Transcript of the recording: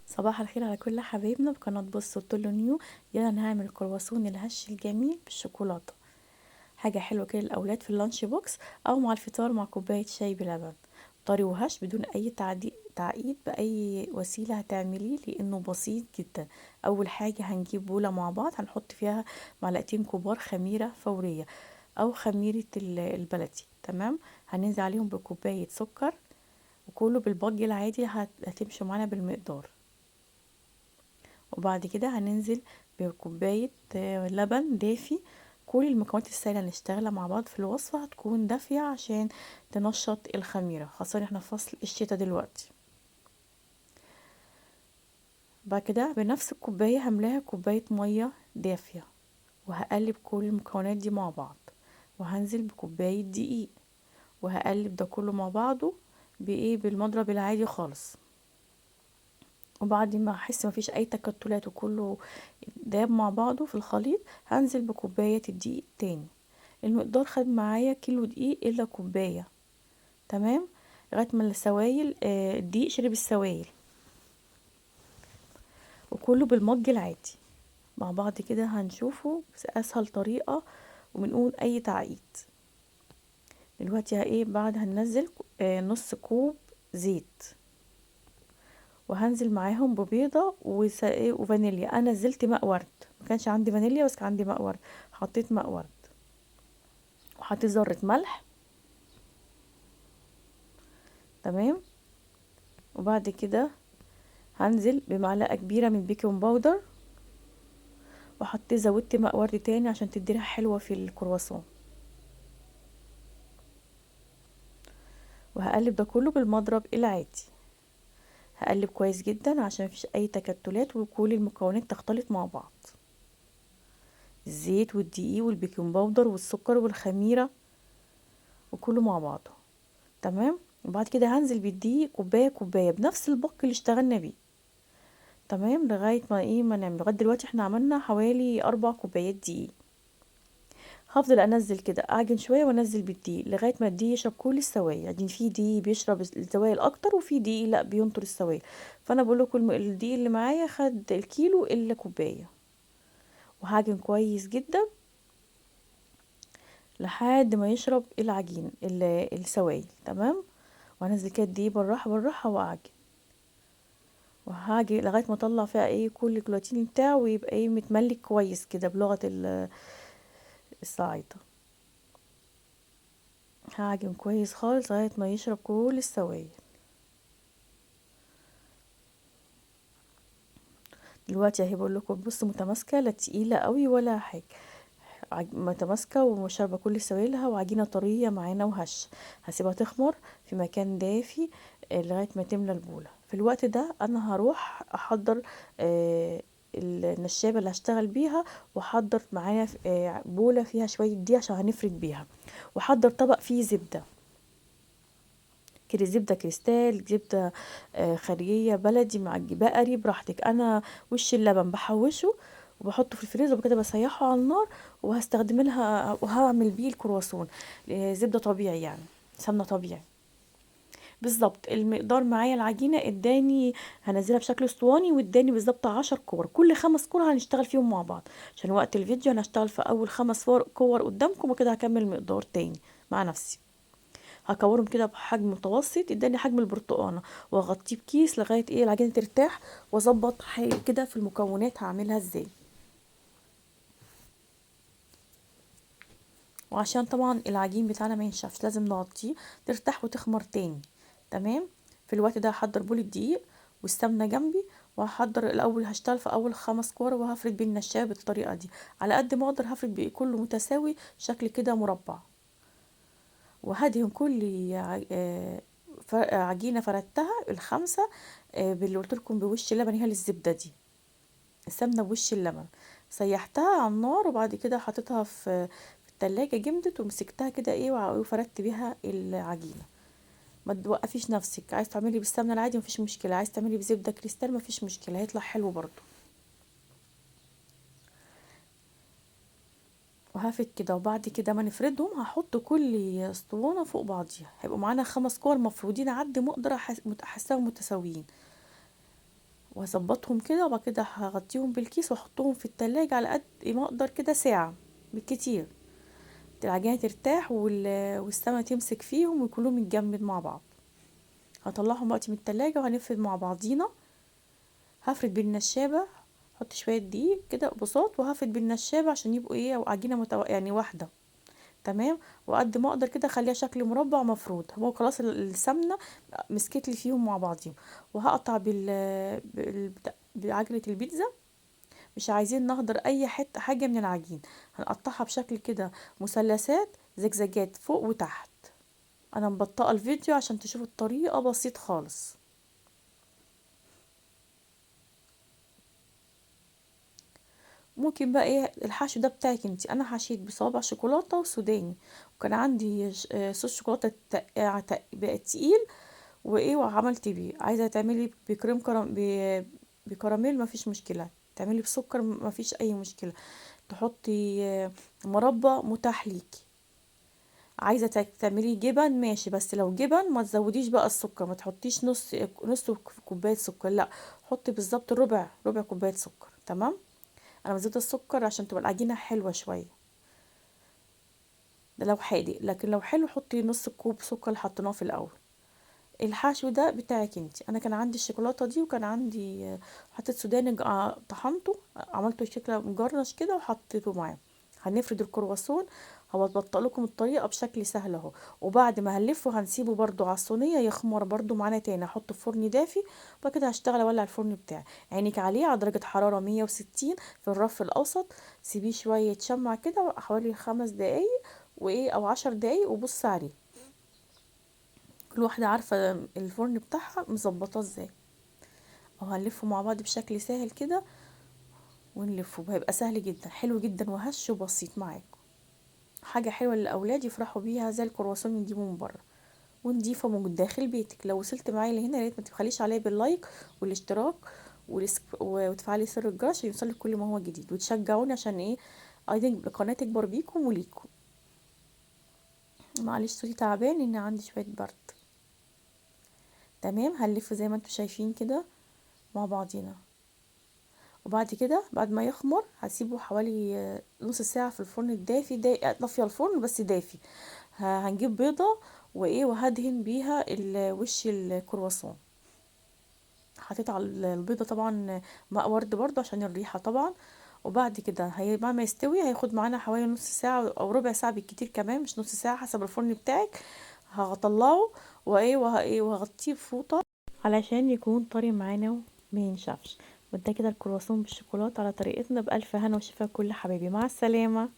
صباح الخير على كل حبايبنا بقناة بص وطلو نيو. يلا نعمل كرواسون الهش الجميل بالشوكولاتة. حاجة حلوة كده للأولاد في اللانش بوكس أو مع الفطار مع كوباية شاي بلبن. طري وهش بدون أي تعقيد بأي وسيلة هتعمليه لأنه بسيط جدا. أول حاجة هنجيب بولة مع بعض هنحط فيها معلقتين كبار خميرة فورية أو خميرة البلدي. تمام. هننزل عليهم بكوباية سكر وكله بالبج العادي هتمشي معانا بالمقدار. وبعد كده هننزل بكوباية لبن دافي. كل المكونات السائلة اللي نشتغلها مع بعض في الوصفة هتكون دافية عشان تنشط الخميرة، خاصة احنا في فصل الشتاء دلوقتي. بعد كده بنفس الكوباية هملاها كوباية مية دافية، وهقلب كل المكونات دي مع بعض، وهنزل بكوباية دقيق، وهقلب ده كله مع بعضه بالمضرب العادي خالص. وبعد ما احس مفيش اي تكتلات وكله داب مع بعضه في الخليط، هنزل بكوباية الدقيق تاني. المقدار خد معايا كيلو دقيق الا كوباية. تمام. لغاية ما السوائل الدقيق شرب السوائل، وكله بالمج العادي مع بعض كده هنشوفه اسهل طريقة وبنقول اي تعقيد. دلوقتي بعد هننزل نص كوب زيت، وهنزل معاهم ببيضة وفانيليا. انا نزلت ماء ورد، ما كانش عندي فانيليا بس كان عندي ماء ورد، حطيت ماء ورد وحطيت ذرة ملح. تمام. وبعد كده هنزل بمعلقة كبيرة من بيكنج باودر، زودت ماء ورد تاني عشان تدي ريحة حلوة في الكرواسون. وهقلب ده كله بالمضرب العادي، هقلب كويس جدا عشان مفيش اي تكتلات وكل المكونات تختلط مع بعض، الزيت والدقيق والبيكنج باودر والسكر والخميرة وكله مع بعضه. تمام. وبعد كده هنزل بالدقيق كوباية كوباية بنفس البق اللي اشتغلنا بيه. تمام. لغاية ما نعمل لغاية دلوقتي احنا عملنا حوالي 4 كوبايات دقيق. هفضل انزل كده اعجن شويه وانزل بالدقيق لغايه ما الدقيق يشرب كل السوائل. يعني في دقيق بيشرب السوائل اكتر وفي دقيق لا بينطر السوائل. فانا بقول لكم الدقيق اللي معايا خد الكيلو الا كوبايه، وهعجن كويس جدا لحد ما يشرب العجين السوائل. تمام. وهنزل كده الدقيق بالراحه بالراحه واعجن، وهاجي لغايه ما اطلع فيها كل الجلوتين بتاعه ويبقى متملك كويس كده بلغه الصعايده. هعجن كويس خالص لغايه ما يشرب كل السوائل. دلوقتي اهي بقول لكم بص متماسكه، لا تقيله قوي ولا حاجه، متماسكه وشاربه كل سوائلها، وعجينه طريه معانا وهش. هسيبها تخمر في مكان دافي لغايه ما تملى البوله. في الوقت ده انا هروح احضر النشابه اللي هشتغل بيها، واحضر معايا بوله فيها شويه دي عشان هنفرد بيها، واحضر طبق فيه زبده كده، زبدة كريستال، زبدة خارجية بلدي مع بقري براحتك. انا وش اللبن بحوشه وبحطه في الفريزر وكده بسيحه على النار، وهستخدم لها وهعمل بيه الكرواسون. زبدة طبيعي يعني، سمنة طبيعي. بالظبط المقدار معايا العجينة اداني، هنزلها بشكل اسطواني واداني بالظبط 10 كور، كل 5 كور هنشتغل فيهم مع بعض عشان وقت الفيديو. انا هشتغل في اول 5 كور قدامكم وكده هكمل مقدار تاني مع نفسي. هكورهم كده بحجم متوسط اداني حجم البرتقانه، واغطيه بكيس لغايه العجينه ترتاح، واظبط حاجه كده في المكونات هعملها ازاي. وعشان طبعا العجين بتاعنا ما ينشفش لازم نغطيه ترتاح وتخمر تاني. تمام. في الوقت ده هحضر بول الدقيق والسمنه جنبي، وهحضر الاول هشتغل في اول 5 كور وهفرد بيه النشابه بالطريقه دي على قد ما اقدر، هفرد بيه كله متساوي شكل كده مربع. وهدهن كل عجينه فردتها ال5 باللي قلت لكم بوش اللبن، هي الزبده دي السمنه بوش اللبن، سيحتها على النار وبعد كده حطيتها في التلاجة جمدت، ومسكتها كده وفردت بيها العجينه. ما توقفيش نفسك، عايز تعملي بالسمنه العادي مفيش مشكله، عايز تعملي بزبده كريستال مفيش مشكله، هيطلع حلو برضو. وهفت كده، وبعد كده ما نفردهم هحط كل اسطوانه فوق بعضيها، هيبقوا معانا 5 كور مفرودين عد ما اقدر احسهم متساويين. وهظبطهم كده، وبعد كده هغطيهم بالكيس واحطهم في التلاجة على قد ما اقدر كده ساعة بالكتير، العجينة ترتاح والسما تمسك فيهم وكلهم يتجمد مع بعض. هطلعهم وقتي من التلاجة وهنفرد مع بعضينا. هفرد بالنشابة، احط شوية دقيق كده بساط وهفرد بالنشابة عشان يبقوا ايه عجينة يعني واحدة. تمام. وقد ما اقدر كده اخليها شكل مربع مفروض. هو خلاص السمنة مسكت لي فيهم مع بعضهم. وهقطع بعجلة البيتزا. مش عايزين نهدر اي حته حاجه من العجين، هنقطعها بشكل كده مثلثات زجزاجات فوق وتحت. انا مبطئه الفيديو عشان تشوفوا الطريقه بسيط خالص. ممكن بقى ايه الحشو ده بتاعك انتي. انا حشيت بصوابع شوكولاته وسوداني، وكان عندي صوص شوكولاته بقى تقيل وايه وعملت بيه. عايزه تعملي بكريم بكراميل مفيش مشكله، تعملي بسكر مفيش اي مشكله، تحطي مربى متاح ليكي. عايزه تعملي جبن ماشي، بس لو جبن ما تزوديش بقى السكر، ما تحطيش نص كوبايه سكر، لا حطي بالظبط ربع كوبايه سكر. تمام. انا بزود السكر عشان تبقى العجينه حلوه شويه، ده لو حادق. لكن لو حلو حطي نص كوب سكر اللي حطيناه في الاول. الحشو ده بتاعك انت. انا كان عندي الشوكولاته دي، وكان عندي حطيت سوداني طحنته عملته شكل مجرش كده وحطيته معاه. هنفرد الكرواسون. هبطأ لكم الطريقه بشكل سهل اهو. وبعد ما هنلفه هنسيبه برضو على الصينيه يخمر برضو معانا تاني، احطه في فرن دافي. وبعد كده هشتغل اولع الفرن بتاعي. عينك عليه على درجه حراره 160 في الرف الاوسط. سيبيه شويه يتشمع كده حوالي 5 دقايق وايه او 10 دقايق، وبص عليه. كل واحدة عارفة الفرن بتاعها مظبطاه ازاي. او هنلفه مع بعض بشكل سهل كده ونلفه، هيبقى سهل جدا حلو جدا وهش وبسيط معاكم. حاجة حلوة للأولاد يفرحوا بيها زي الكرواسون نجيبه من بره ونضيفه من داخل بيتك. لو وصلت معايا لهنا يا ريت ما تبخليش عليا باللايك والاشتراك وتفعلي زر الجرس عشان يوصلك كل ما هو جديد، وتشجعوني عشان ايه عايزين القناة تكبر بيكم وليكم. معلش صوتي تعبان ان عندي شوية برد. تمام. هنلف زي ما انتم شايفين كده مع بعضينا. وبعد كده بعد ما يخمر هسيبه حوالي نص ساعة في الفرن الدافي. طافية الفرن بس دافي. هنجيب بيضة وايه وهدهن بيها وش الكرواسون. حطيت على البيضة طبعا ماء ورد برضو عشان الريحة طبعا. وبعد كده بعد ما يستوي هياخد معانا حوالي نص ساعة او ربع ساعة بالكتير، كمان مش نص ساعة حسب الفرن بتاعك. هطلعه وهغطيه بفوطة علشان يكون طري معانا وما ينشفش. وده كده الكرواسون بالشوكولاته على طريقتنا، بألف هنا وشفا كل حبايبي. مع السلامة.